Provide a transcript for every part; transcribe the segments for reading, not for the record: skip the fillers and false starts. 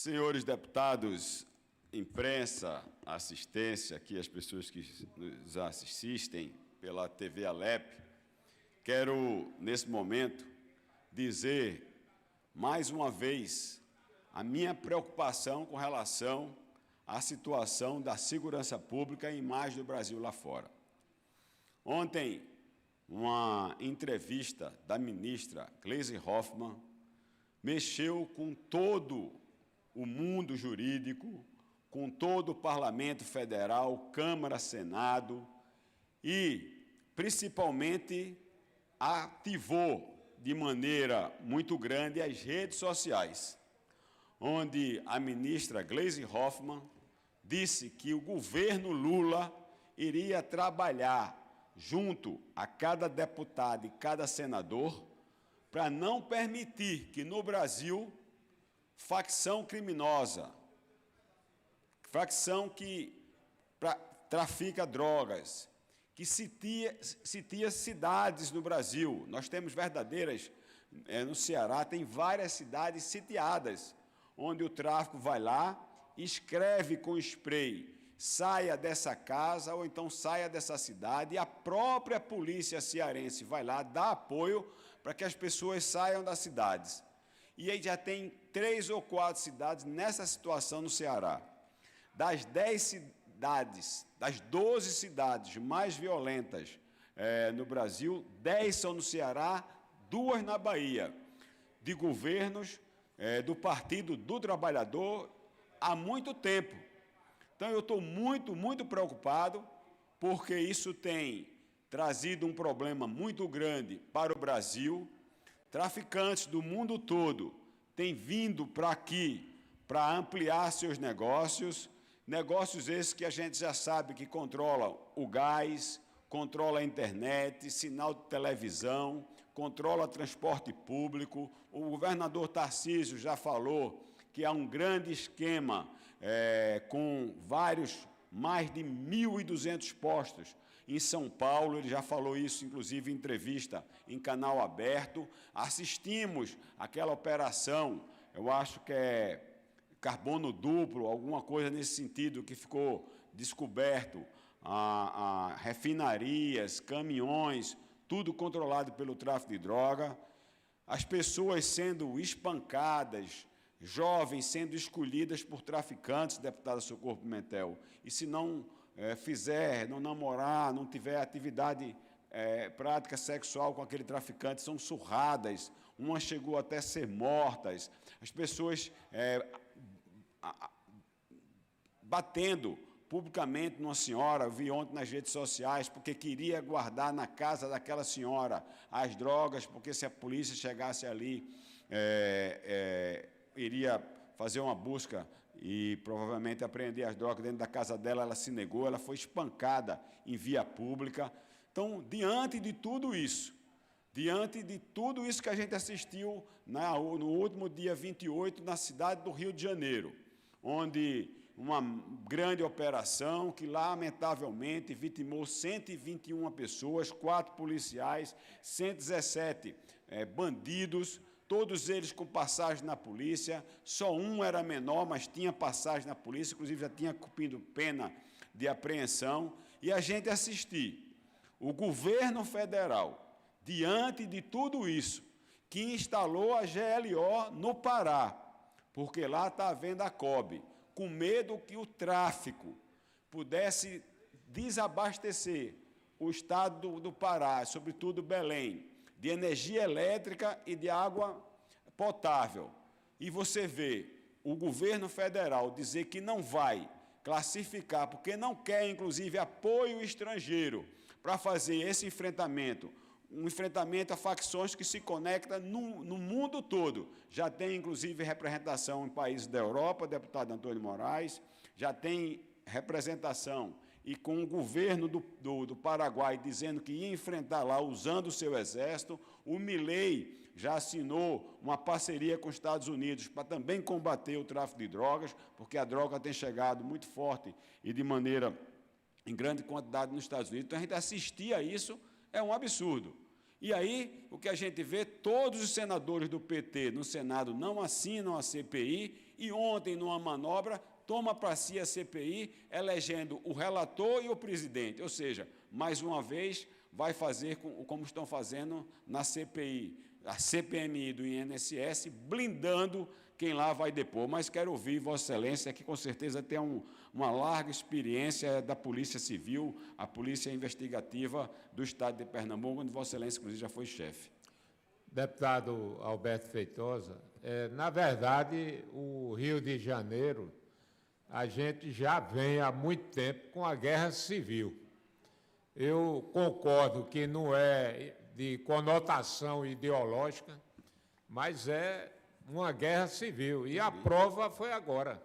Senhores deputados, imprensa, assistência, aqui as pessoas que nos assistem pela TV Alep, quero, nesse momento, dizer, mais uma vez, a minha preocupação com relação à situação da segurança pública e imagem do Brasil lá fora. Ontem, uma entrevista da ministra Gleisi Hoffmann mexeu com todo o mundo jurídico, com todo o Parlamento Federal, Câmara, Senado, e, principalmente, ativou de maneira muito grande as redes sociais, onde a ministra Gleisi Hoffmann disse que o governo Lula iria trabalhar junto a cada deputado e cada senador para não permitir que no Brasil facção criminosa, facção que trafica drogas, que sitia cidades no Brasil. Nós temos verdadeiras, no Ceará, tem várias cidades sitiadas, onde o tráfico vai lá, escreve com spray, saia dessa casa ou então saia dessa cidade, e a própria polícia cearense vai lá, dá apoio para que as pessoas saiam das cidades. E aí já tem 3 ou 4 cidades nessa situação no Ceará. Das 10 cidades, das 12 cidades mais violentas no Brasil, 10 são no Ceará, 2 na Bahia, de governos do Partido do Trabalhador há muito tempo. Então, eu estou muito preocupado, porque isso tem trazido um problema muito grande para o Brasil. Traficantes do mundo todo têm vindo para aqui para ampliar seus negócios, negócios esses que a gente já sabe que controlam o gás, controla a internet, sinal de televisão, controla transporte público. O governador Tarcísio já falou que há um grande esquema com mais de 1.200 postos em São Paulo. Ele já falou isso, inclusive, em entrevista em canal aberto. Assistimos àquela operação, eu acho que é carbono duplo, alguma coisa nesse sentido, que ficou descoberto, refinarias, caminhões, tudo controlado pelo tráfico de droga, as pessoas sendo espancadas, jovens sendo escolhidas por traficantes, deputada Socorro Pimentel, e se não não namorar, não tiver atividade prática sexual com aquele traficante, são surradas, uma chegou até a ser mortas, as pessoas batendo publicamente numa senhora, eu vi ontem nas redes sociais, porque queria guardar na casa daquela senhora as drogas, porque se a polícia chegasse ali, iria fazer uma busca e provavelmente apreender as drogas dentro da casa dela. Ela se negou, ela foi espancada em via pública. Então, diante de tudo isso que a gente assistiu no último dia 28, na cidade do Rio de Janeiro, onde uma grande operação que, lamentavelmente, vitimou 121 pessoas, 4 policiais, 117 bandidos, todos eles com passagem na polícia, só um era menor, mas tinha passagem na polícia, inclusive já tinha cumprido pena de apreensão, e a gente assistir o governo federal, diante de tudo isso, que instalou a GLO no Pará, porque lá está havendo a COB, com medo que o tráfico pudesse desabastecer o estado do Pará, sobretudo Belém, de energia elétrica e de água potável. E você vê o governo federal dizer que não vai classificar, porque não quer, inclusive, apoio estrangeiro para fazer esse enfrentamento, um enfrentamento a facções que se conectam no mundo todo. Já tem, inclusive, representação em países da Europa, deputado Antônio Moraes, já tem representação e com o governo do Paraguai dizendo que ia enfrentar lá usando o seu exército. O Milei já assinou uma parceria com os Estados Unidos para também combater o tráfico de drogas, porque a droga tem chegado muito forte e de maneira em grande quantidade nos Estados Unidos. Então, a gente assistir a isso é um absurdo. E aí, o que a gente vê, todos os senadores do PT no Senado não assinam a CPI e ontem, numa manobra, toma para si a CPI, elegendo o relator e o presidente. Ou seja, mais uma vez, vai fazer como estão fazendo na CPI, a CPMI do INSS, blindando quem lá vai depor. Mas quero ouvir Vossa Excelência, que com certeza tem uma larga experiência da Polícia Civil, a Polícia Investigativa do Estado de Pernambuco, onde Vossa Excelência, inclusive, já foi chefe. Deputado Alberto Feitosa, na verdade, o Rio de Janeiro, a gente já vem há muito tempo com a guerra civil. Eu concordo que não é de conotação ideológica, mas é uma guerra civil. E a prova foi agora,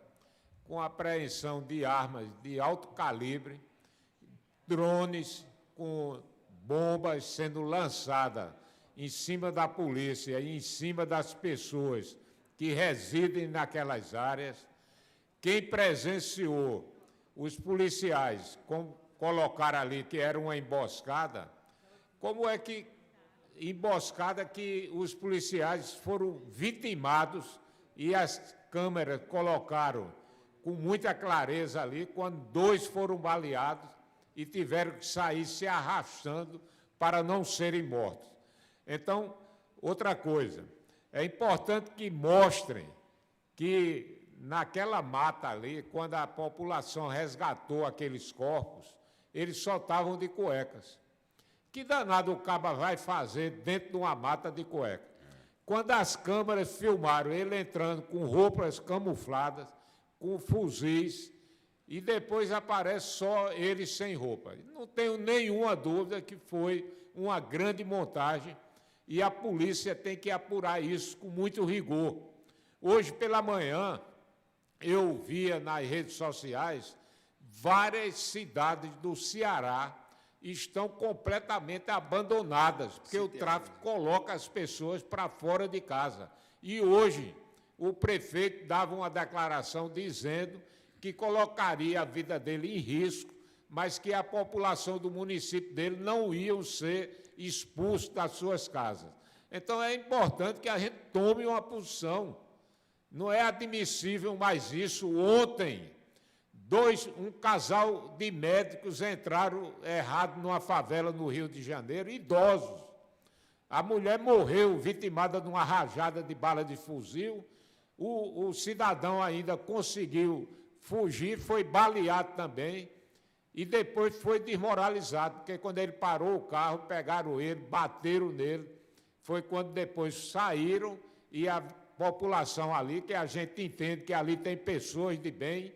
com a apreensão de armas de alto calibre, drones com bombas sendo lançadas em cima da polícia e em cima das pessoas que residem naquelas áreas. Quem presenciou os policiais colocaram ali que era uma emboscada, como é que emboscada que os policiais foram vitimados e as câmeras colocaram com muita clareza ali, quando 2 foram baleados e tiveram que sair se arrastando para não serem mortos. Então, outra coisa, é importante que mostrem que naquela mata ali, quando a população resgatou aqueles corpos, eles só estavam de cuecas. Que danado o caba vai fazer dentro de uma mata de cueca? Quando as câmeras filmaram ele entrando com roupas camufladas, com fuzis, e depois aparece só ele sem roupa. Não tenho nenhuma dúvida que foi uma grande montagem e a polícia tem que apurar isso com muito rigor. Hoje pela manhã, eu via nas redes sociais várias cidades do Ceará estão completamente abandonadas, porque o tráfico coloca as pessoas para fora de casa. E hoje o prefeito dava uma declaração dizendo que colocaria a vida dele em risco, mas que a população do município dele não ia ser expulsa das suas casas. Então é importante que a gente tome uma posição. Não é admissível mais isso. Ontem, um casal de médicos entraram errado numa favela no Rio de Janeiro, idosos. A mulher morreu vitimada de uma rajada de bala de fuzil, o cidadão ainda conseguiu fugir, foi baleado também, e depois foi desmoralizado, porque quando ele parou o carro, pegaram ele, bateram nele, foi quando depois saíram, e a população ali, que a gente entende que ali tem pessoas de bem,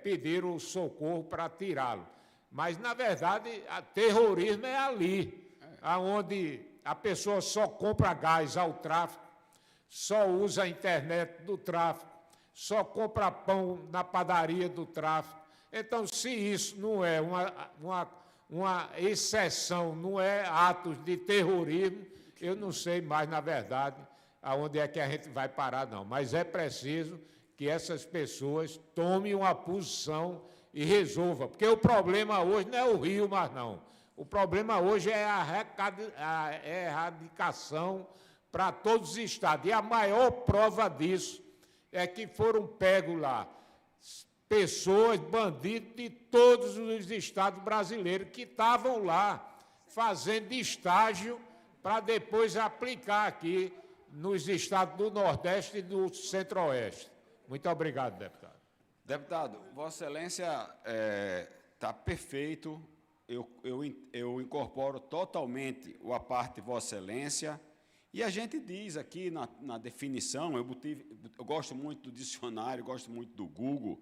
pediram socorro para tirá-lo. Mas, na verdade, o terrorismo é ali, onde a pessoa só compra gás ao tráfico, só usa a internet do tráfico, só compra pão na padaria do tráfico. Então, se isso não é uma exceção, não é atos de terrorismo, eu não sei mais, na verdade, aonde é que a gente vai parar, não. Mas é preciso que essas pessoas tomem uma posição e resolvam. Porque o problema hoje não é o Rio, mas não. O problema hoje é a erradicação para todos os estados. E a maior prova disso é que foram pegos lá pessoas, bandidos de todos os estados brasileiros que estavam lá fazendo estágio para depois aplicar aqui nos estados do Nordeste e do Centro-Oeste. Muito obrigado, deputado. Deputado, Vossa Excelência está perfeito. Eu incorporo totalmente a parte de Vossa Excelência. E a gente diz aqui na definição, eu gosto muito do dicionário, gosto muito do Google,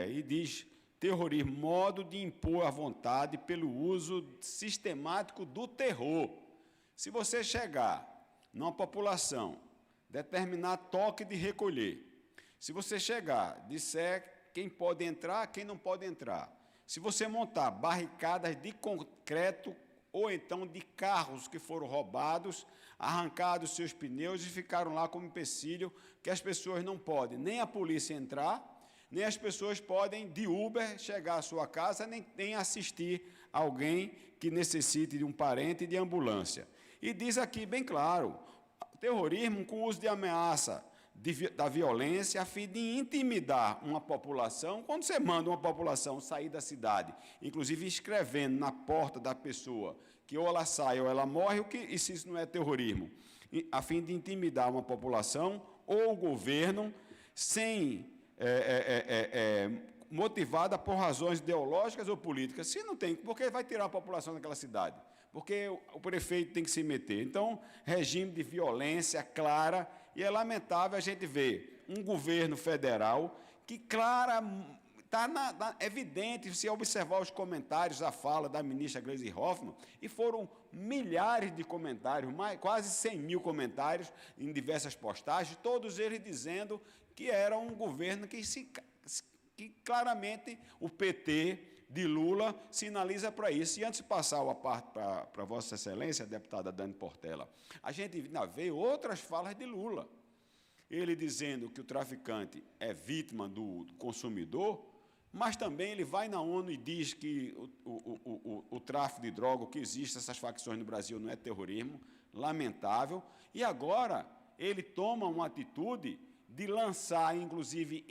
e diz terrorismo, modo de impor a vontade pelo uso sistemático do terror. Se você chegar numa população, determinar toque de recolher, se você chegar, disser quem pode entrar, quem não pode entrar, se você montar barricadas de concreto ou então de carros que foram roubados, arrancados seus pneus e ficaram lá como empecilho, que as pessoas não podem, nem a polícia entrar, nem as pessoas podem, de Uber, chegar à sua casa, nem assistir alguém que necessite de um parente de ambulância. E diz aqui bem claro, terrorismo com uso de ameaça, da violência, a fim de intimidar uma população. Quando você manda uma população sair da cidade, inclusive escrevendo na porta da pessoa que ou ela sai ou ela morre, e se isso não é terrorismo, a fim de intimidar uma população ou o governo, motivada por razões ideológicas ou políticas. Se não tem, por que vai tirar a população daquela cidade? Porque o prefeito tem que se meter. Então, regime de violência clara, e é lamentável a gente ver um governo federal que, está evidente, se observar os comentários, a fala da ministra Gleisi Hoffmann, e foram milhares de comentários, quase 100 mil comentários em diversas postagens, todos eles dizendo que era um governo que claramente o PT de Lula sinaliza para isso. E antes de passar a parte para Vossa Excelência, a deputada Dani Portela, a gente vê outras falas de Lula. Ele dizendo que o traficante é vítima do consumidor, mas também ele vai na ONU e diz que o tráfico de droga, que existe essas facções no Brasil, não é terrorismo, lamentável. E agora ele toma uma atitude de lançar, inclusive,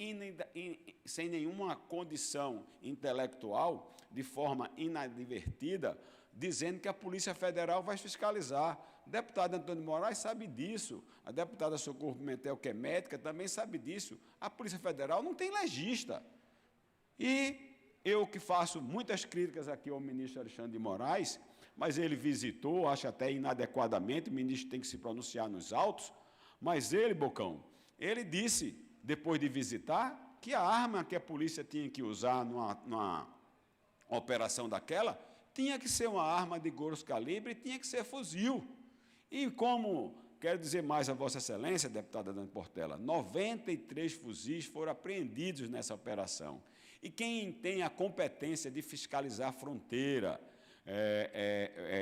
sem nenhuma condição intelectual, de forma inadvertida, dizendo que a Polícia Federal vai fiscalizar. O deputado Antônio Moraes sabe disso, a deputada Socorro Pimentel, que é médica, também sabe disso. A Polícia Federal não tem legista. E eu que faço muitas críticas aqui ao ministro Alexandre de Moraes, mas ele visitou, acho até inadequadamente, o ministro tem que se pronunciar nos autos, mas ele, Bocão, ele disse, depois de visitar, que a arma que a polícia tinha que usar numa operação daquela tinha que ser uma arma de grosso calibre e tinha que ser fuzil. E como, quero dizer mais a Vossa Excelência, deputada Dani Portela, 93 fuzis foram apreendidos nessa operação. E quem tem a competência de fiscalizar a fronteira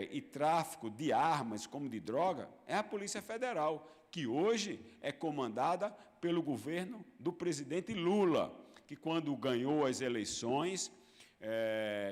e tráfico de armas, como de droga, é a Polícia Federal, que hoje é comandada pelo governo do presidente Lula, que, quando ganhou as eleições,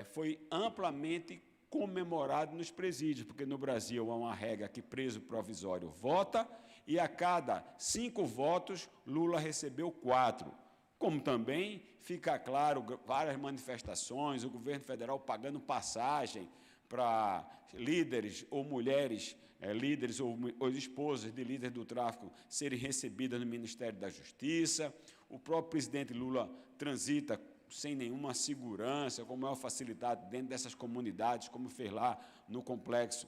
foi amplamente comemorado nos presídios, porque no Brasil há uma regra que preso provisório vota, e a cada 5 votos, Lula recebeu 4. Como também fica claro, várias manifestações, o governo federal pagando passagem para líderes ou mulheres, líderes ou esposas de líderes do tráfico serem recebidas no Ministério da Justiça. O próprio presidente Lula transita sem nenhuma segurança, com maior facilidade dentro dessas comunidades, como fez lá no complexo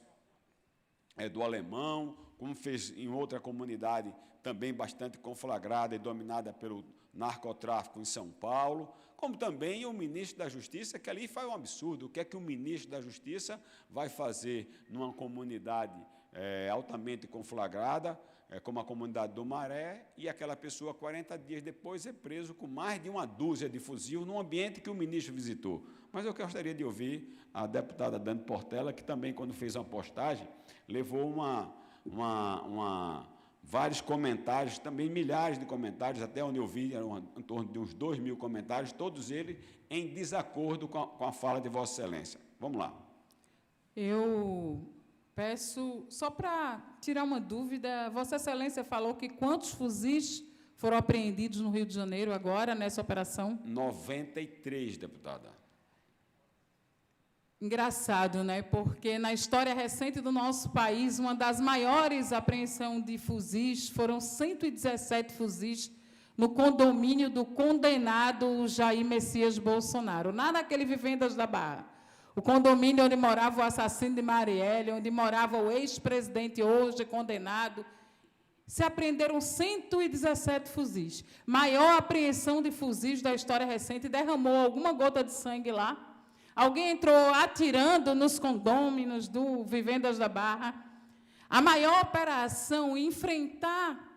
do Alemão, como fez em outra comunidade também bastante conflagrada e dominada pelo narcotráfico em São Paulo, como também o ministro da Justiça, que ali faz um absurdo. O que é que o ministro da Justiça vai fazer numa comunidade altamente conflagrada, como a comunidade do Maré, e aquela pessoa, 40 dias depois, é preso com mais de uma dúzia de fuzil num ambiente que o ministro visitou. Mas eu gostaria de ouvir a deputada Dani Portela, que também, quando fez uma postagem, levou vários comentários, também milhares de comentários, até onde eu vi, eram em torno de uns 2.000 comentários, todos eles em desacordo com a fala de Vossa Excelência. Vamos lá. Eu peço, só para tirar uma dúvida, Vossa Excelência falou que quantos fuzis foram apreendidos no Rio de Janeiro agora, nessa operação? 93, deputada. Engraçado, né? Porque na história recente do nosso país, uma das maiores apreensões de fuzis foram 117 fuzis no condomínio do condenado Jair Messias Bolsonaro, lá naquele Vivendas da Barra. O condomínio onde morava o assassino de Marielle, onde morava o ex-presidente hoje condenado. Se apreenderam 117 fuzis. Maior apreensão de fuzis da história recente, derramou alguma gota de sangue lá. Alguém entrou atirando nos condôminos do Vivendas da Barra. A maior operação, enfrentar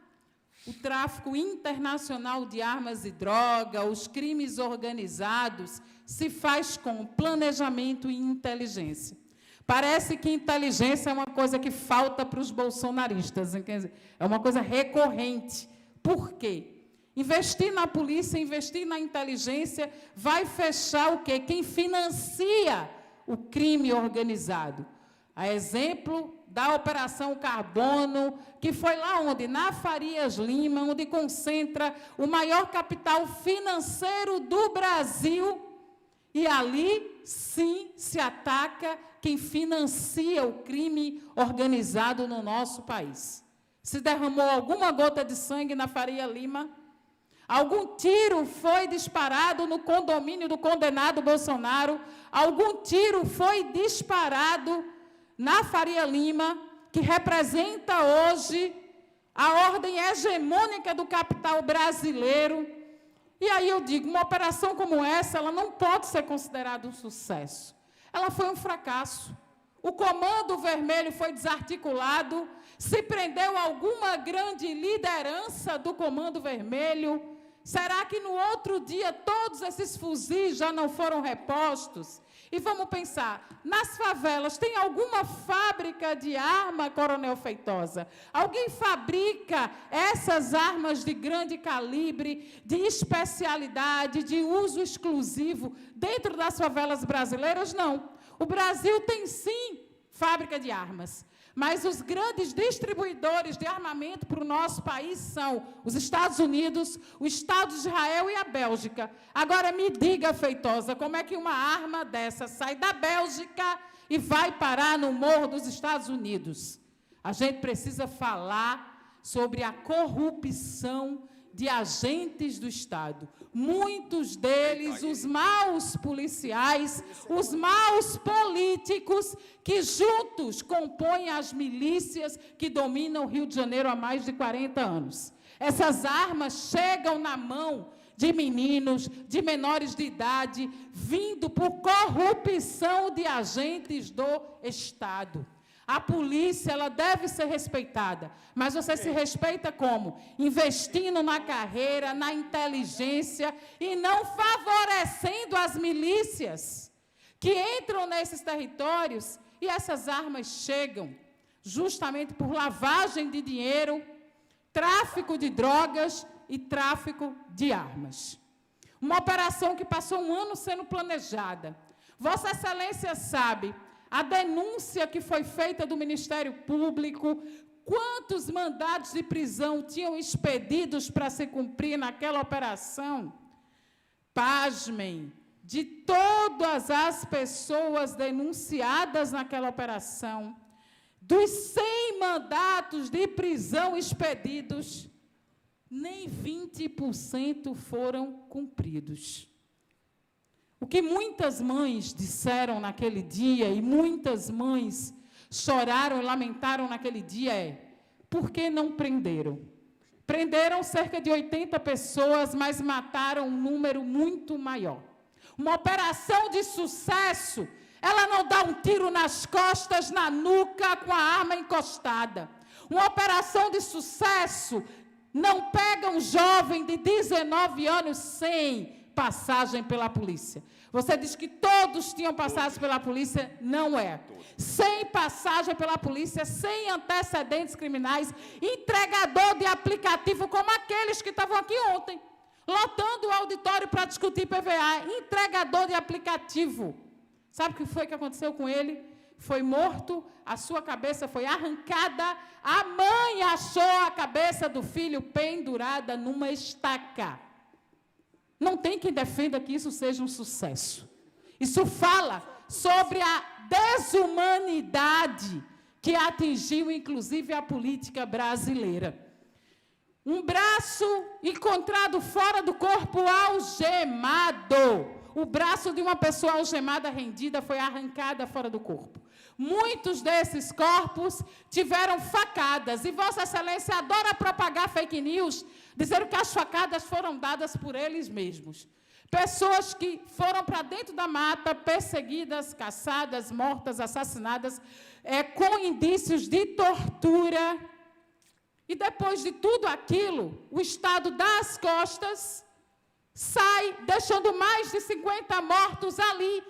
o tráfico internacional de armas e droga, os crimes organizados, se faz com planejamento e inteligência. Parece que inteligência é uma coisa que falta para os bolsonaristas, é uma coisa recorrente. Por quê? Investir na polícia, investir na inteligência, vai fechar o quê? Quem financia o crime organizado. A exemplo da Operação Carbono, que foi lá onde? Na Farias Lima, onde concentra o maior capital financeiro do Brasil, e ali, sim, se ataca quem financia o crime organizado no nosso país. Se derramou alguma gota de sangue na Faria Lima? Algum tiro foi disparado no condomínio do condenado Bolsonaro? Algum tiro foi disparado na Faria Lima, que representa hoje a ordem hegemônica do capital brasileiro? E aí eu digo, uma operação como essa, ela não pode ser considerada um sucesso. Ela foi um fracasso. O Comando Vermelho foi desarticulado, se prendeu alguma grande liderança do Comando Vermelho. Será que no outro dia todos esses fuzis já não foram repostos? E vamos pensar, nas favelas tem alguma fábrica de arma, Coronel Feitosa? Alguém fabrica essas armas de grande calibre, de especialidade, de uso exclusivo dentro das favelas brasileiras? Não. O Brasil tem, sim, fábrica de armas. Mas os grandes distribuidores de armamento para o nosso país são os Estados Unidos, o Estado de Israel e a Bélgica. Agora, me diga, Feitosa, como é que uma arma dessa sai da Bélgica e vai parar no morro dos Estados Unidos? A gente precisa falar sobre a corrupção de agentes do Estado. Muitos deles, os maus policiais, os maus políticos, que juntos compõem as milícias que dominam o Rio de Janeiro há mais de 40 anos. Essas armas chegam na mão de meninos, de menores de idade, vindo por corrupção de agentes do Estado. A polícia, ela deve ser respeitada, mas você se respeita como? Investindo na carreira, na inteligência e não favorecendo as milícias que entram nesses territórios, e essas armas chegam justamente por lavagem de dinheiro, tráfico de drogas e tráfico de armas. Uma operação que passou um ano sendo planejada. Vossa Excelência sabe a denúncia que foi feita do Ministério Público, quantos mandados de prisão tinham expedidos para se cumprir naquela operação? Pasmem, de todas as pessoas denunciadas naquela operação, dos 100 mandatos de prisão expedidos, nem 20% foram cumpridos. O que muitas mães disseram naquele dia, e muitas mães choraram e lamentaram naquele dia é: por que não prenderam? Prenderam cerca de 80 pessoas, mas mataram um número muito maior. Uma operação de sucesso, ela não dá um tiro nas costas, na nuca, com a arma encostada. Uma operação de sucesso não pega um jovem de 19 anos sem passagem pela polícia. Você diz que todos tinham passagem pela polícia, não é. Sem passagem pela polícia, sem antecedentes criminais, entregador de aplicativo, como aqueles que estavam aqui ontem, lotando o auditório para discutir PVA, entregador de aplicativo. Sabe o que foi que aconteceu com ele? Foi morto, a sua cabeça foi arrancada, a mãe achou a cabeça do filho pendurada numa estaca. Não tem quem defenda que isso seja um sucesso. Isso fala sobre a desumanidade que atingiu, inclusive, a política brasileira. Um braço encontrado fora do corpo algemado. O braço de uma pessoa algemada, rendida, foi arrancada fora do corpo. Muitos desses corpos tiveram facadas, e Vossa Excelência adora propagar fake news, dizendo que as facadas foram dadas por eles mesmos. Pessoas que foram para dentro da mata, perseguidas, caçadas, mortas, assassinadas, com indícios de tortura. E depois de tudo aquilo, o Estado dá as costas, sai, deixando mais de 50 mortos ali,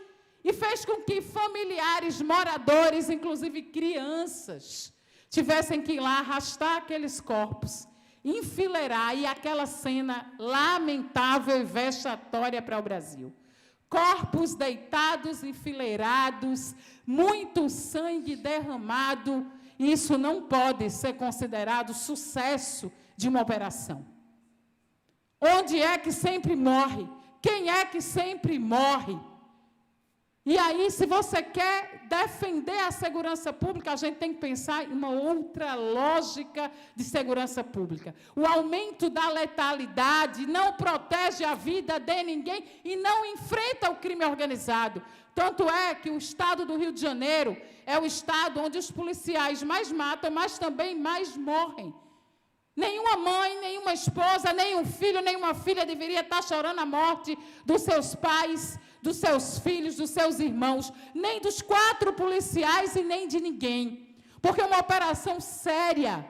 e fez com que familiares, moradores, inclusive crianças, tivessem que ir lá arrastar aqueles corpos, enfileirar, e aquela cena lamentável e vexatória para o Brasil. corpos deitados, enfileirados, muito sangue derramado. Isso não pode ser considerado sucesso de uma operação. Onde é que sempre morre? Quem é que sempre morre? E aí, se você quer defender a segurança pública, a gente tem que pensar em uma outra lógica de segurança pública. O aumento da letalidade não protege a vida de ninguém e não enfrenta o crime organizado. Tanto é que o estado do Rio de Janeiro é o estado onde os policiais mais matam, mas também mais morrem. Nenhuma mãe, nenhuma esposa, nenhum filho, nenhuma filha deveria estar chorando a morte dos seus pais, dos seus filhos, dos seus irmãos, nem dos 4 policiais e nem de ninguém. Porque uma operação séria,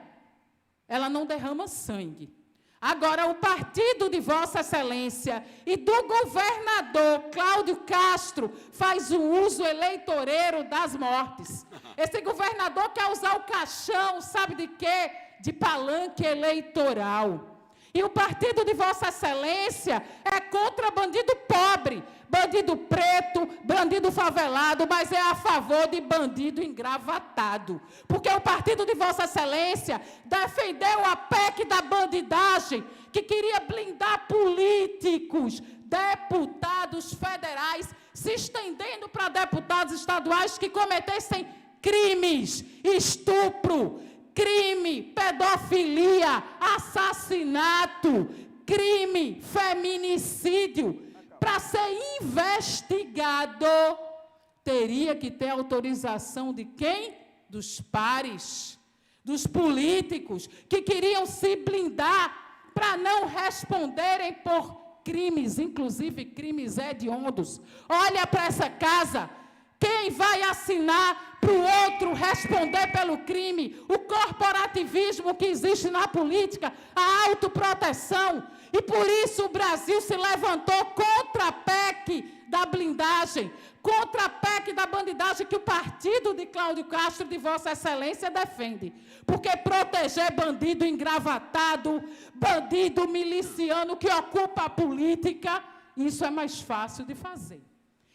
ela não derrama sangue. Agora, o partido de Vossa Excelência e do governador Cláudio Castro faz o uso eleitoreiro das mortes. Esse governador quer usar o caixão, sabe de quê? De palanque eleitoral. E o partido de Vossa Excelência é contra bandido pobre, bandido preto, bandido favelado, mas é a favor de bandido engravatado. Porque o partido de Vossa Excelência defendeu a PEC da bandidagem, que queria blindar políticos, deputados federais, se estendendo para deputados estaduais que cometessem crimes, estupro, crime, pedofilia, assassinato, crime, feminicídio. Para ser investigado, teria que ter autorização de quem? Dos pares, dos políticos, que queriam se blindar para não responderem por crimes, inclusive crimes hediondos. Olha para essa casa. Quem vai assinar para o outro responder pelo crime? O corporativismo que existe na política, a autoproteção. E por isso o Brasil se levantou contra a PEC da blindagem, contra a PEC da bandidagem que o partido de Cláudio Castro, de Vossa Excelência, defende. Porque proteger bandido engravatado, bandido miliciano que ocupa a política, isso é mais fácil de fazer.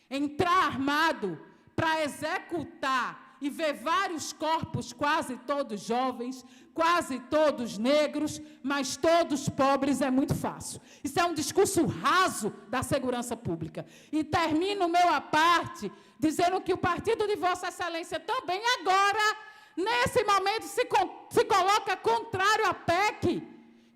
Entrar armado para executar e ver vários corpos, quase todos jovens, quase todos negros, mas todos pobres, é muito fácil. Isso é um discurso raso da segurança pública. E termino o meu à parte dizendo que o partido de Vossa Excelência também agora, nesse momento, se coloca contrário à PEC,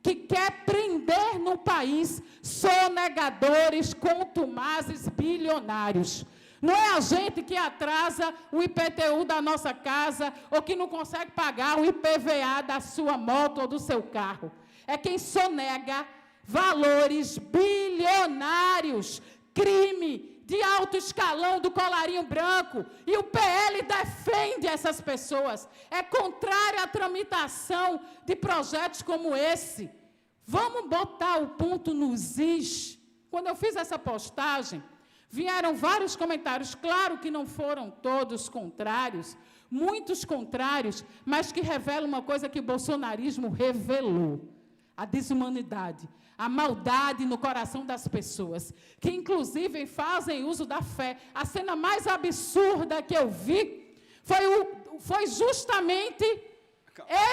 que quer prender no país sonegadores, contumazes, bilionários. Não é a gente que atrasa o IPTU da nossa casa ou que não consegue pagar o IPVA da sua moto ou do seu carro. É quem sonega valores bilionários, crime de alto escalão do colarinho branco. E o PL defende essas pessoas. É contrário à tramitação de projetos como esse. Vamos botar o ponto nos is. Quando eu fiz essa postagem, vieram vários comentários, claro que não foram todos contrários, muitos contrários, mas que revelam uma coisa que o bolsonarismo revelou: a desumanidade, a maldade no coração das pessoas, que inclusive fazem uso da fé. A cena mais absurda que eu vi foi justamente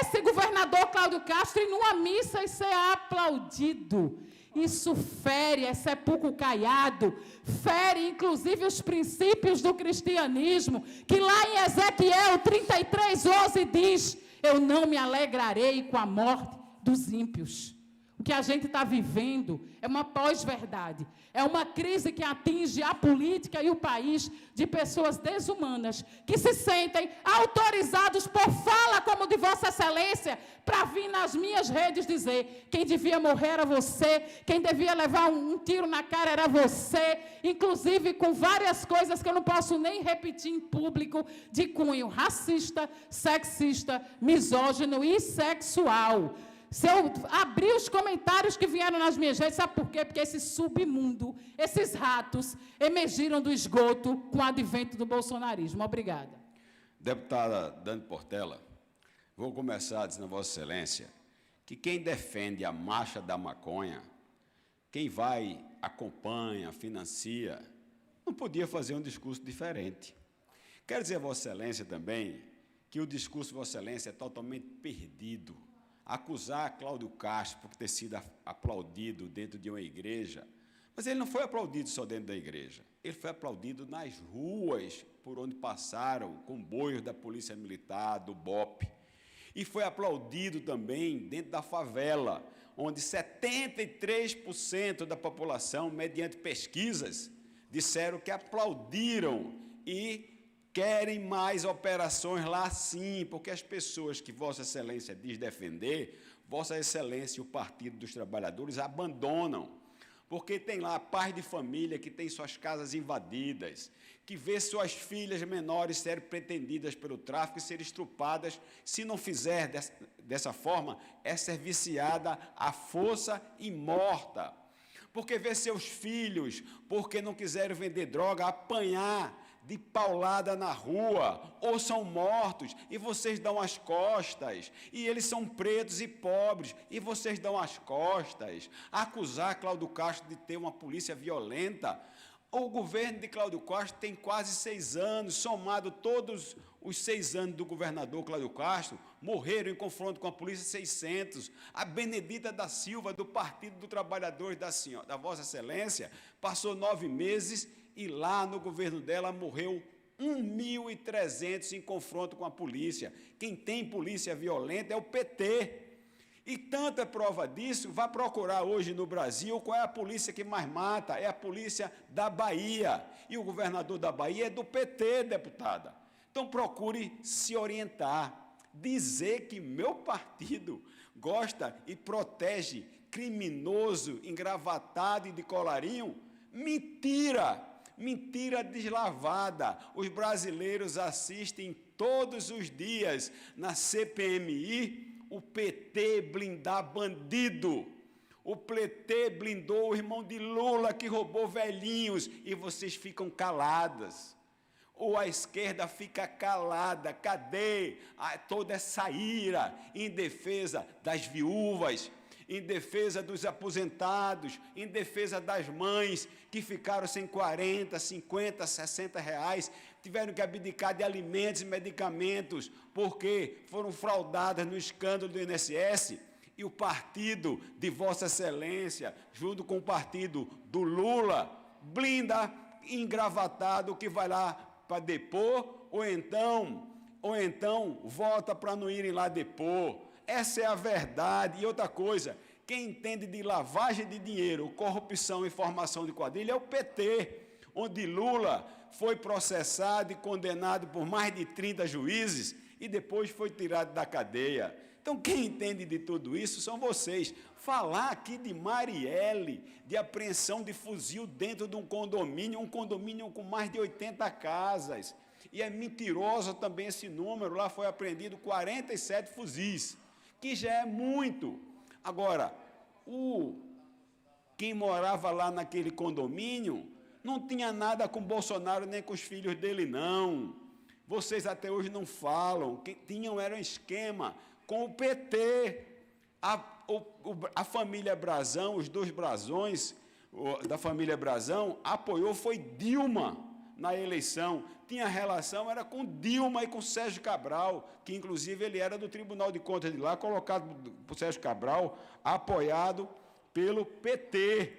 esse governador Cláudio Castro ir numa missa e ser aplaudido. Isso fere, é sepulcro caiado, fere inclusive os princípios do cristianismo, que lá em Ezequiel 33:11 diz: eu não me alegrarei com a morte dos ímpios. O que a gente está vivendo é uma pós-verdade, é uma crise que atinge a política e o país de pessoas desumanas, que se sentem autorizados por fala como de Vossa Excelência, para vir nas minhas redes dizer: quem devia morrer era você, quem devia levar um tiro na cara era você, inclusive com várias coisas que eu não posso nem repetir em público, de cunho racista, sexista, misógino e sexual. Se eu abrir os comentários que vieram nas minhas redes, sabe por quê? Porque esse submundo, esses ratos, emergiram do esgoto com o advento do bolsonarismo. Obrigada. Deputada Dani Portela, vou começar dizendo a Vossa Excelência que quem defende a marcha da maconha, quem vai, acompanha, financia, não podia fazer um discurso diferente. Quero dizer a Vossa Excelência também que o discurso de Vossa Excelência é totalmente perdido. Acusar Cláudio Castro por ter sido aplaudido dentro de uma igreja, mas ele não foi aplaudido só dentro da igreja, ele foi aplaudido nas ruas por onde passaram comboios da Polícia Militar, do BOPE, e foi aplaudido também dentro da favela, onde 73% da população, mediante pesquisas, disseram que aplaudiram e querem mais operações lá sim, porque as pessoas que Vossa Excelência diz defender, Vossa Excelência e o Partido dos Trabalhadores abandonam, porque tem lá pais de família que têm suas casas invadidas, que vê suas filhas menores serem pretendidas pelo tráfico e serem estrupadas, se não fizer dessa forma, é ser viciada à força e morta, porque vê seus filhos, porque não quiserem vender droga, apanhar de paulada na rua, ou são mortos, e vocês dão as costas, e eles são pretos e pobres, e vocês dão as costas. Acusar Cláudio Castro de ter uma polícia violenta, o governo de Cláudio Castro tem quase 6 anos, somado todos os 6 anos do governador Cláudio Castro, morreram em confronto com a polícia 600. A Benedita da Silva, do Partido dos Trabalhadores da Vossa Excelência, passou 9 meses e lá no governo dela morreu 1.300 em confronto com a polícia. Quem tem polícia violenta é o PT. E tanta prova disso, vá procurar hoje no Brasil qual é a polícia que mais mata, é a polícia da Bahia. E o governador da Bahia é do PT, deputada. Então procure se orientar. Dizer que meu partido gosta e protege criminoso, engravatado e de colarinho, mentira! Mentira deslavada. Os brasileiros assistem todos os dias na CPMI o PT blindar bandido. O PT blindou o irmão de Lula que roubou velhinhos e vocês ficam caladas. Ou a esquerda fica calada. Cadê toda essa ira em defesa das viúvas, em defesa dos aposentados, em defesa das mães que ficaram sem 40, 50, 60 reais, tiveram que abdicar de alimentos e medicamentos, porque foram fraudadas no escândalo do INSS, e o partido de Vossa Excelência, junto com o partido do Lula, blinda engravatado que vai lá para depor, ou então volta para não irem lá depor. Essa é a verdade. E outra coisa, quem entende de lavagem de dinheiro, corrupção e formação de quadrilha é o PT, onde Lula foi processado e condenado por mais de 30 juízes e depois foi tirado da cadeia. Então, quem entende de tudo isso são vocês. Falar aqui de Marielle, de apreensão de fuzil dentro de um condomínio com mais de 80 casas. E é mentiroso também esse número, lá foi apreendido 47 fuzis, que já é muito. Agora, quem morava lá naquele condomínio não tinha nada com Bolsonaro nem com os filhos dele, não. Vocês até hoje não falam. Quem tinham era um esquema com o PT. A família Brazão, os 2 Brazões da família Brazão, apoiou, foi Dilma na eleição. Tinha relação, era com Dilma e com Sérgio Cabral, que inclusive ele era do Tribunal de Contas de lá, colocado por Sérgio Cabral, apoiado pelo PT.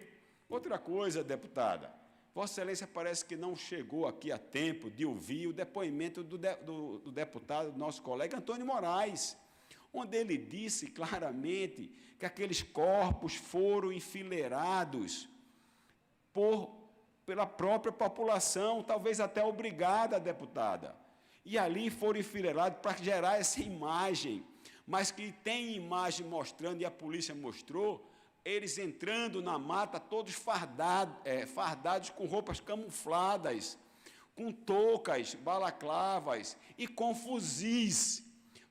Outra coisa, deputada, Vossa Excelência parece que não chegou aqui a tempo de ouvir o depoimento do deputado, nosso colega Antônio Moraes, onde ele disse claramente que aqueles corpos foram enfileirados pela própria população, talvez até obrigada, deputada. E ali foram enfileirados para gerar essa imagem, mas que tem imagem mostrando, e a polícia mostrou, eles entrando na mata, todos fardados com roupas camufladas, com toucas, balaclavas e com fuzis.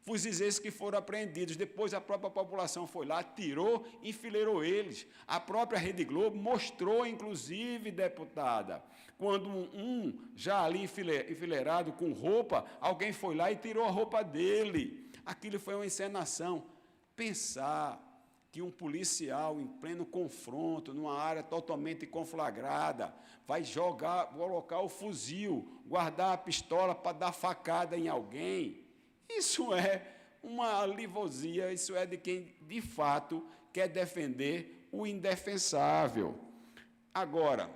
Fuzis esses que foram apreendidos. Depois a própria população foi lá, tirou, enfileirou eles. A própria Rede Globo mostrou, inclusive, deputada, quando já ali enfileirado com roupa, alguém foi lá e tirou a roupa dele. Aquilo foi uma encenação. Pensar que um policial, em pleno confronto, numa área totalmente conflagrada, vai colocar o fuzil, guardar a pistola para dar facada em alguém? Isso é uma alivosia, isso é de quem, de fato, quer defender o indefensável. Agora,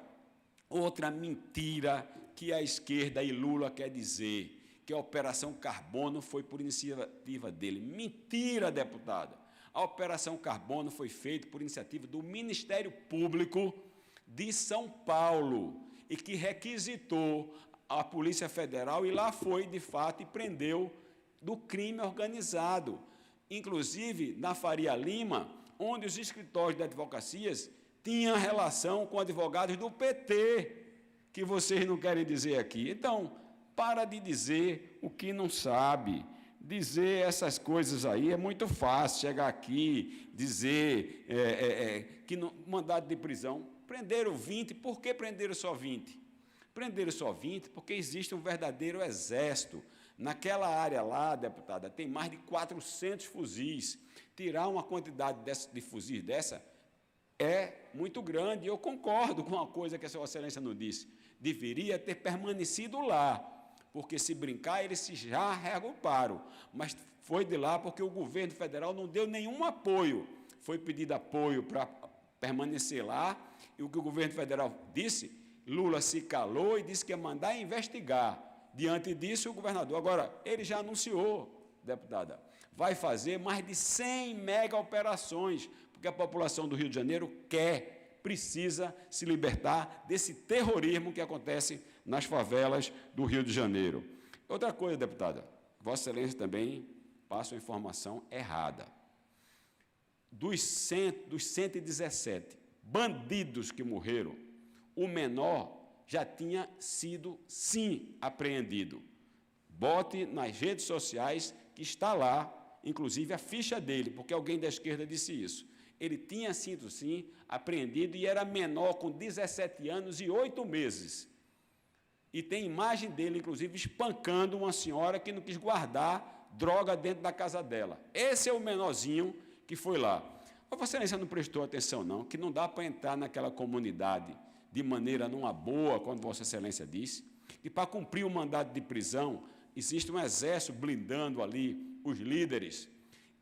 outra mentira que a esquerda e Lula quer dizer, que a Operação Carbono foi por iniciativa dele. Mentira, deputada. A Operação Carbono foi feita por iniciativa do Ministério Público de São Paulo e que requisitou a Polícia Federal e lá foi, de fato, e prendeu do crime organizado. Inclusive, na Faria Lima, onde os escritórios de advocacias tinham relação com advogados do PT, que vocês não querem dizer aqui. Então, para de dizer o que não sabe. Dizer essas coisas aí é muito fácil, chegar aqui, dizer que no mandado de prisão, prenderam 20, por que prenderam só 20? Prenderam só 20 porque existe um verdadeiro exército. Naquela área lá, deputada, tem mais de 400 fuzis. Tirar uma quantidade de fuzis dessa é muito grande. Eu concordo com uma coisa que a Sua Excelência não disse. Deveria ter permanecido lá, porque, se brincar, eles já reagruparam, mas foi de lá porque o governo federal não deu nenhum apoio. Foi pedido apoio para permanecer lá, e o que o governo federal disse, Lula se calou e disse que ia mandar investigar. Diante disso, o governador, agora, ele já anunciou, deputada, vai fazer mais de 100 mega operações, porque a população do Rio de Janeiro precisa se libertar desse terrorismo que acontece nas favelas do Rio de Janeiro. Outra coisa, deputada, Vossa Excelência também passa uma informação errada. Dos 117 bandidos que morreram, o menor já tinha sido, sim, apreendido. Bote nas redes sociais que está lá, inclusive a ficha dele, porque alguém da esquerda disse isso. Ele tinha sido, sim, apreendido e era menor, com 17 anos e 8 meses. E tem imagem dele, inclusive, espancando uma senhora que não quis guardar droga dentro da casa dela. Esse é o menorzinho que foi lá. Mas Vossa Excelência não prestou atenção, não, que não dá para entrar naquela comunidade de maneira numa boa, quando Vossa Excelência disse, que para cumprir o mandado de prisão, existe um exército blindando ali os líderes.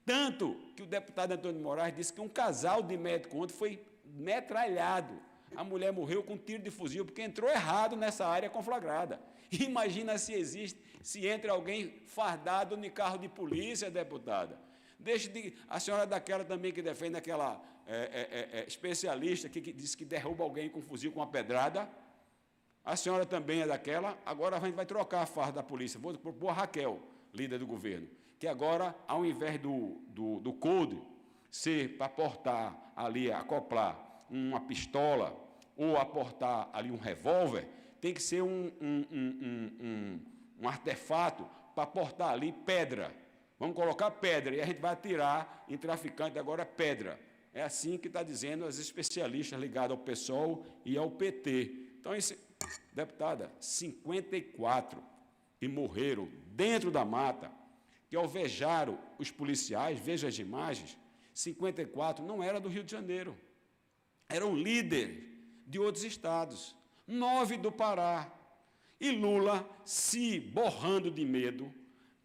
Tanto que o deputado Antônio Moraes disse que um casal de médico ontem foi metralhado. A mulher morreu com um tiro de fuzil, porque entrou errado nessa área conflagrada. Imagina se entra alguém fardado no carro de polícia, deputada. A senhora daquela também que defende aquela especialista que disse que derruba alguém com um fuzil, com uma pedrada. A senhora também é daquela. Agora a gente vai trocar a farda da polícia. Vou propor a Raquel, líder do governo, que agora, ao invés do code ser para portar ali, acoplar uma pistola ou aportar ali um revólver, tem que ser um artefato para portar ali pedra. Vamos colocar pedra e a gente vai atirar em traficante agora pedra. É assim que está dizendo as especialistas ligadas ao PSOL e ao PT. Então, deputada, 54 que morreram dentro da mata, que alvejaram os policiais, veja as imagens, 54 não era do Rio de Janeiro, eram líderes de outros estados, 9 do Pará. E Lula, se borrando de medo,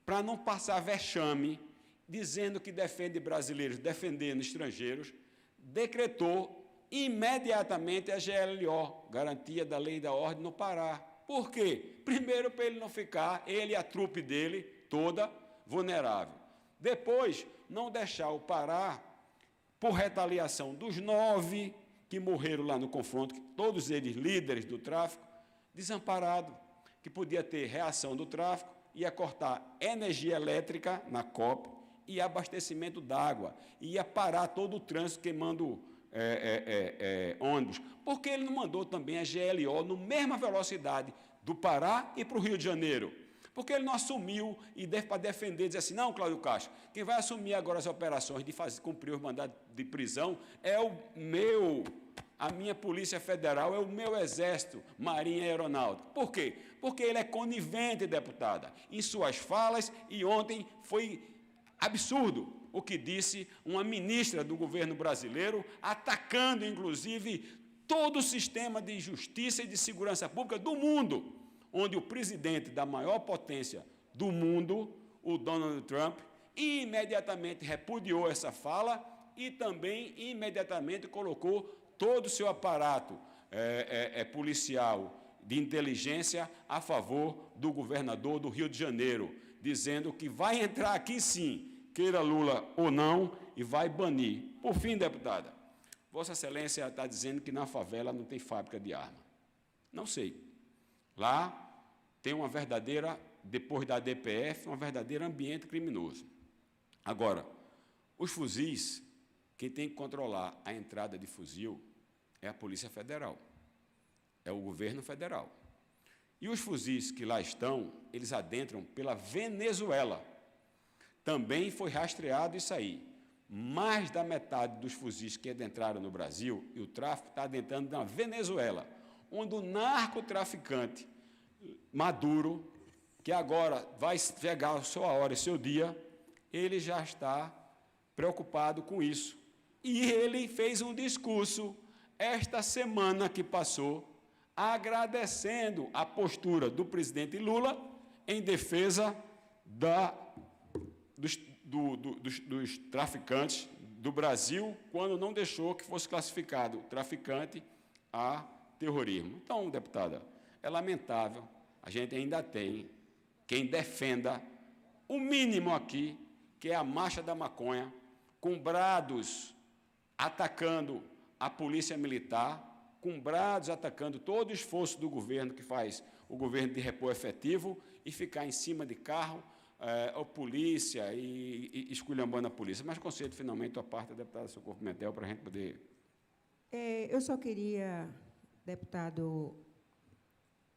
para não passar vexame, dizendo que defende brasileiros, defendendo estrangeiros, decretou imediatamente a GLO, Garantia da Lei e da Ordem, no Pará. Por quê? Primeiro, para ele não ficar, ele e a trupe dele, toda, vulnerável. Depois, não deixar o Pará, por retaliação dos 9 que morreram lá no confronto, todos eles líderes do tráfico, desamparado, que podia ter reação do tráfico, ia cortar energia elétrica na COP e abastecimento d'água, ia parar todo o trânsito queimando ônibus. Por que ele não mandou também a GLO na mesma velocidade do Pará e para o Rio de Janeiro? Porque ele não assumiu e para defender, dizer assim, não, Cláudio Castro, quem vai assumir agora as operações de cumprir os mandados de prisão é a minha Polícia Federal, é o meu Exército, Marinha e Aeronáutica. Por quê? Porque ele é conivente, deputada, em suas falas, e ontem foi absurdo o que disse uma ministra do governo brasileiro, atacando, inclusive, todo o sistema de justiça e de segurança pública do mundo, onde o presidente da maior potência do mundo, o Donald Trump, imediatamente repudiou essa fala e também imediatamente colocou todo o seu aparato policial de inteligência a favor do governador do Rio de Janeiro, dizendo que vai entrar aqui sim, queira Lula ou não, e vai banir. Por fim, deputada, Vossa Excelência está dizendo que na favela não tem fábrica de arma. Não sei. Lá tem uma verdadeira, depois da DPF, um verdadeiro ambiente criminoso. Agora, os fuzis, quem tem que controlar a entrada de fuzil é a Polícia Federal, é o governo federal. E os fuzis que lá estão, eles adentram pela Venezuela. Também foi rastreado isso aí. Mais da metade dos fuzis que adentraram no Brasil, e o tráfico está adentrando na Venezuela, onde o narcotraficante Maduro, que agora vai chegar a sua hora e seu dia, ele já está preocupado com isso. E ele fez um discurso esta semana que passou, agradecendo a postura do presidente Lula em defesa dos traficantes do Brasil, quando não deixou que fosse classificado traficante a terrorismo. Então, deputada, é lamentável, a gente ainda tem quem defenda o mínimo aqui, que é a marcha da maconha, com brados atacando a polícia militar, com brados atacando todo o esforço do governo, que faz o governo de repor efetivo, e ficar em cima de carro, a polícia, e esculhambando a polícia. Mas concedo, finalmente, a parte da deputada Socorro Pimentel, para a gente poder... Eu só queria, deputado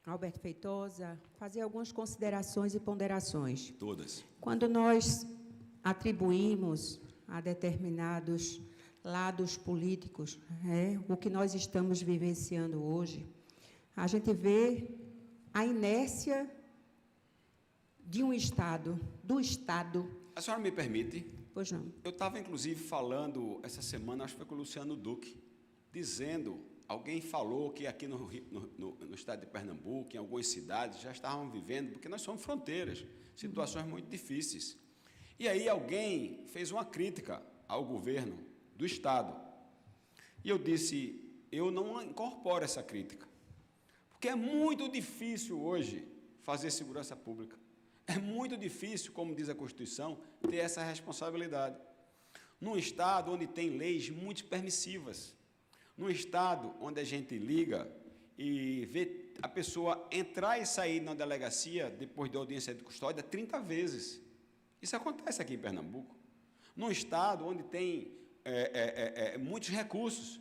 Alberto Feitosa, fazer algumas considerações e ponderações. Todas. Quando nós atribuímos a determinados lados políticos o que nós estamos vivenciando hoje, a gente vê a inércia de um Estado, do Estado. A senhora me permite? Pois não. Eu estava, inclusive, falando essa semana, acho que foi com o Luciano Duque, dizendo, alguém falou que aqui no estado de Pernambuco, em algumas cidades, já estavam vivendo, porque nós somos fronteiras, situações muito difíceis. E aí alguém fez uma crítica ao governo do Estado. E eu disse, eu não incorporo essa crítica, porque é muito difícil hoje fazer segurança pública. É muito difícil, como diz a Constituição, ter essa responsabilidade. Num Estado onde tem leis muito permissivas, num Estado onde a gente liga e vê a pessoa entrar e sair na delegacia depois da audiência de custódia 30 vezes. Isso acontece aqui em Pernambuco. Num Estado onde tem muitos recursos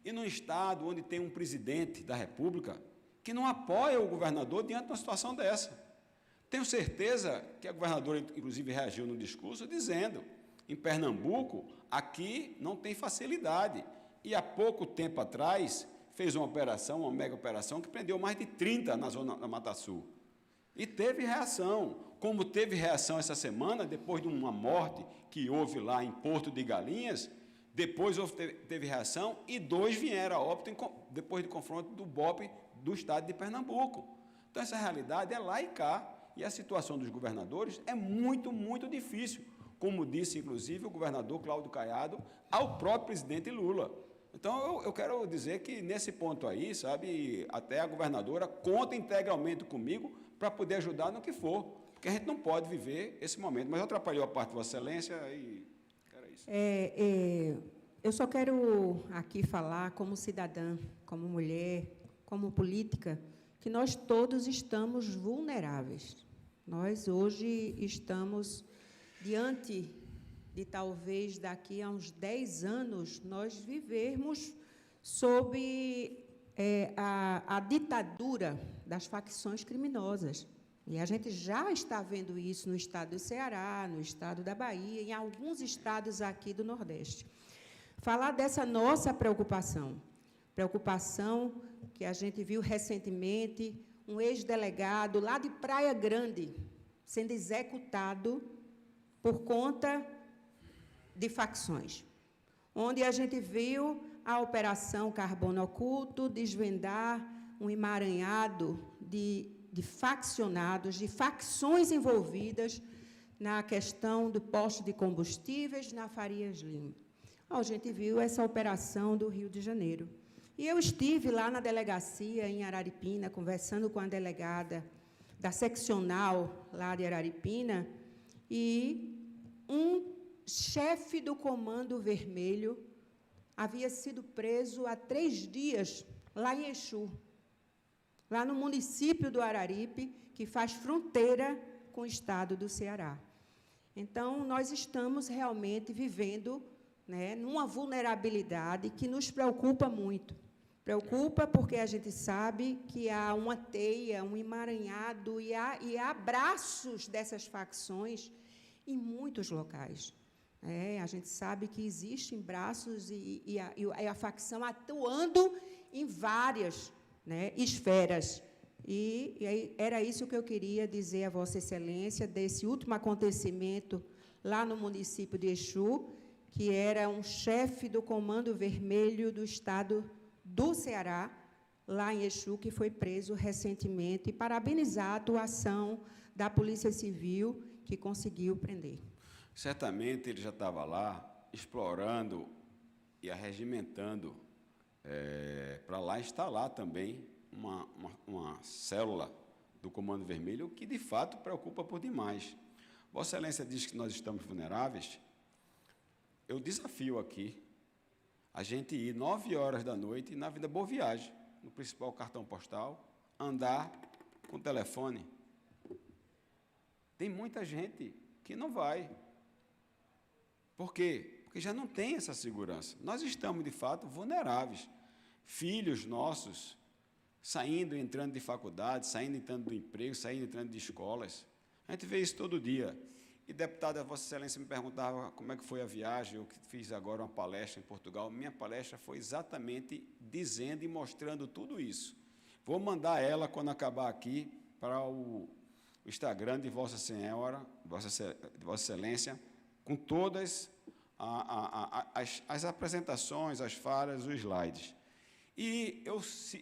e num Estado onde tem um presidente da República que não apoia o governador diante de uma situação dessa. Tenho certeza que a governadora, inclusive, reagiu no discurso dizendo, em Pernambuco, aqui não tem facilidade. E há pouco tempo atrás, fez uma operação, uma mega operação, que prendeu mais de 30 na zona da Mata Sul. E teve reação, como teve reação essa semana, depois de uma morte que houve lá em Porto de Galinhas, depois teve reação e 2 vieram a óbito depois do confronto do BOPE do estado de Pernambuco. Então, essa realidade é lá e cá, e a situação dos governadores é muito, muito difícil, como disse, inclusive, o governador Cláudio Caiado ao próprio presidente Lula. Então, eu quero dizer que, nesse ponto aí, sabe, até a governadora conta integralmente comigo para poder ajudar no que for, porque a gente não pode viver esse momento. Mas atrapalhou a parte de Vossa Excelência e era isso. Eu só quero aqui falar como cidadã, como mulher, como política, que nós todos estamos vulneráveis. Nós, hoje, estamos diante de, talvez, daqui a uns 10 anos, nós vivermos sob a ditadura das facções criminosas. E a gente já está vendo isso no estado do Ceará, no estado da Bahia, em alguns estados aqui do Nordeste. Falar dessa nossa preocupação que a gente viu recentemente, um ex-delegado lá de Praia Grande sendo executado por conta de facções, onde a gente viu a Operação Carbono Oculto desvendar um emaranhado de faccionados, de facções envolvidas na questão do posto de combustíveis na Farias Lima. A gente viu essa operação do Rio de Janeiro. E eu estive lá na delegacia, em Araripina, conversando com a delegada da seccional lá de Araripina, e um chefe do Comando Vermelho havia sido preso há 3 dias, lá em Exu, lá no município do Araripe, que faz fronteira com o estado do Ceará. Então, nós estamos realmente vivendo, né, numa vulnerabilidade que nos preocupa muito. Preocupa porque a gente sabe que há uma teia, um emaranhado e há braços dessas facções em muitos locais. A gente sabe que existem braços e a facção atuando em várias, né, esferas. E era isso que eu queria dizer a Vossa Excelência desse último acontecimento lá no município de Exu, que era um chefe do Comando Vermelho do estado do Ceará, lá em Exu, que foi preso recentemente, e parabenizar a atuação da Polícia Civil, que conseguiu prender. Certamente ele já estava lá explorando e arregimentando para lá instalar também uma célula do Comando Vermelho, o que, de fato, preocupa por demais. Vossa Excelência diz que nós estamos vulneráveis. Eu desafio aqui a gente ir 9 horas da noite na Avenida Boa Viagem, no principal cartão postal, andar com o telefone. Tem muita gente que não vai. Por quê? Porque já não tem essa segurança. Nós estamos, de fato, vulneráveis. Filhos nossos saindo e entrando de faculdade, saindo e entrando do emprego, saindo e entrando de escolas. A gente vê isso todo dia. E, deputada, Vossa Excelência me perguntava como é que foi a viagem, eu fiz agora uma palestra em Portugal. Minha palestra foi exatamente dizendo e mostrando tudo isso. Vou mandar ela, quando acabar aqui, para o Instagram de Vossa Senhora, Vossa Excelência, com todas as apresentações, as falas, os slides. E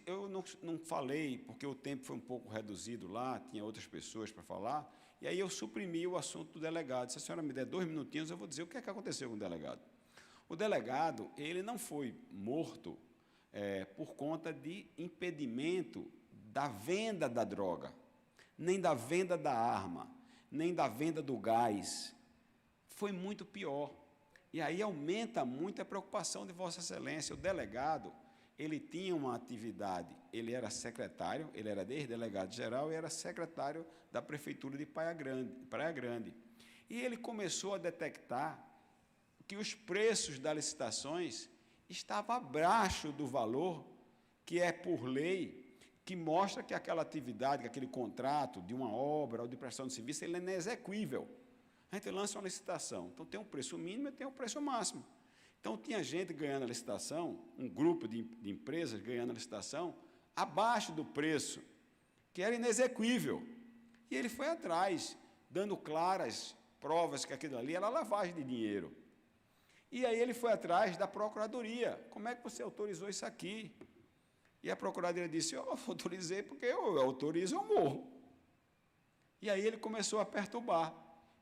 eu não falei, porque o tempo foi um pouco reduzido lá, tinha outras pessoas para falar, e aí eu suprimi o assunto do delegado. Se a senhora me der 2 minutinhos, eu vou dizer o que é que aconteceu com o delegado. O delegado, ele não foi morto por conta de impedimento da venda da droga, nem da venda da arma, nem da venda do gás. Foi muito pior. E aí aumenta muito a preocupação de Vossa Excelência. O delegado, ele tinha uma atividade, ele era secretário, ele era ex-delegado-geral e era secretário da Prefeitura de Praia Grande. E ele começou a detectar que os preços das licitações estavam abaixo do valor que é por lei, que mostra que aquela atividade, que aquele contrato de uma obra ou de prestação de serviço, ele é inexequível. A gente lança uma licitação, então tem um preço mínimo e tem um preço máximo. Então, tinha gente ganhando a licitação, um grupo de empresas ganhando a licitação, abaixo do preço, que era inexequível. E ele foi atrás, dando claras provas que aquilo ali era lavagem de dinheiro. E aí ele foi atrás da Procuradoria. Como é que você autorizou isso aqui? E a Procuradoria disse, eu autorizei porque eu autorizo, eu morro. E aí ele começou a perturbar.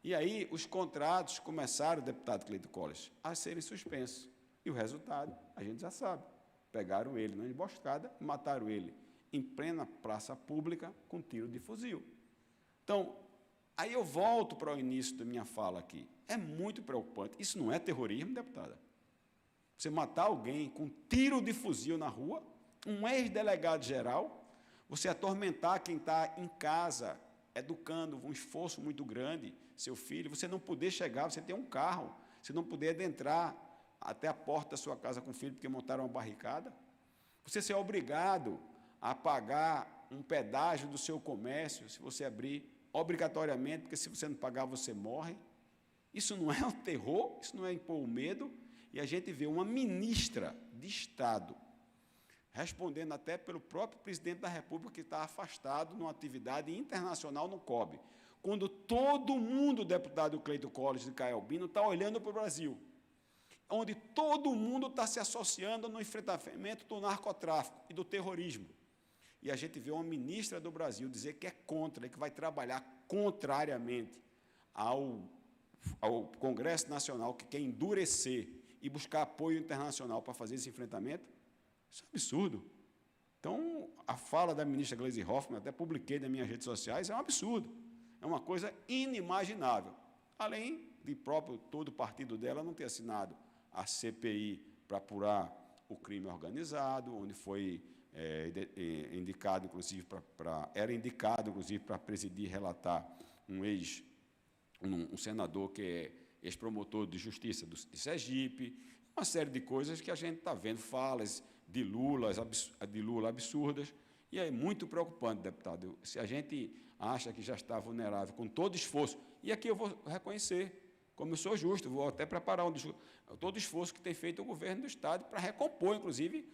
E aí os contratos começaram, deputado Cleito Collins, a serem suspensos. E o resultado, a gente já sabe. Pegaram ele na emboscada e mataram ele em plena praça pública com tiro de fuzil. Então, aí eu volto para o início da minha fala aqui. É muito preocupante. Isso não é terrorismo, deputada? Você matar alguém com tiro de fuzil na rua, um ex-delegado-geral, você atormentar quem está em casa, educando, um esforço muito grande, seu filho, você não poder chegar, você tem um carro, você não poder adentrar até a porta da sua casa com o filho porque montaram uma barricada, você ser obrigado a pagar um pedágio do seu comércio, se você abrir, obrigatoriamente, porque se você não pagar, você morre. Isso não é um terror, isso não é impor o medo, e a gente vê uma ministra de Estado respondendo até pelo próprio presidente da República, que está afastado numa atividade internacional no COB, quando todo mundo, deputado Cleito Collins de Caelbino, está olhando para o Brasil. onde todo mundo está se associando no enfrentamento do narcotráfico e do terrorismo. E a gente vê uma ministra do Brasil dizer que é contra, que vai trabalhar contrariamente ao Congresso Nacional, que quer endurecer e buscar apoio internacional para fazer esse enfrentamento. Isso é absurdo. Então, a fala da ministra Gleisi Hoffmann, até publiquei nas minhas redes sociais, é um absurdo. É uma coisa inimaginável. Além de próprio todo o partido dela não ter assinado a CPI para apurar o crime organizado, onde foi indicado, inclusive, era indicado, inclusive, para presidir e relatar um senador que é ex-promotor de justiça de Sergipe, uma série de coisas que a gente está vendo, falas de Lula absurdas, e é muito preocupante, deputado. Se a gente acha que já está vulnerável com todo esforço, e aqui eu vou reconhecer, como eu sou justo, vou até preparar todo o esforço que tem feito o governo do Estado para recompor, inclusive,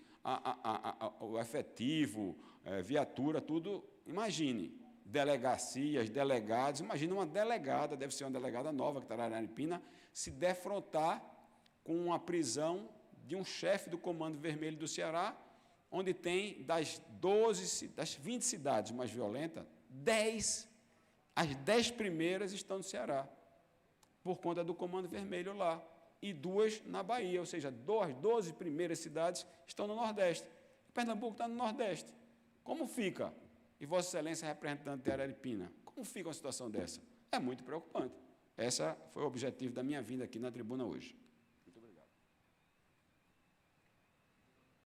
o efetivo, viatura, tudo. Imagine, delegacias, delegados, imagina uma delegada, deve ser uma delegada nova que está na Araripina, se defrontar com a prisão de um chefe do Comando Vermelho do Ceará, onde tem, das 20 cidades mais violentas, as 10 primeiras estão no Ceará, por conta do Comando Vermelho lá, e 2 na Bahia, ou seja, 12 primeiras cidades estão no Nordeste. Pernambuco está no Nordeste. Como fica? E Vossa Excelência, representante de Araripina, como fica uma situação dessa? É muito preocupante. Esse foi o objetivo da minha vinda aqui na tribuna hoje.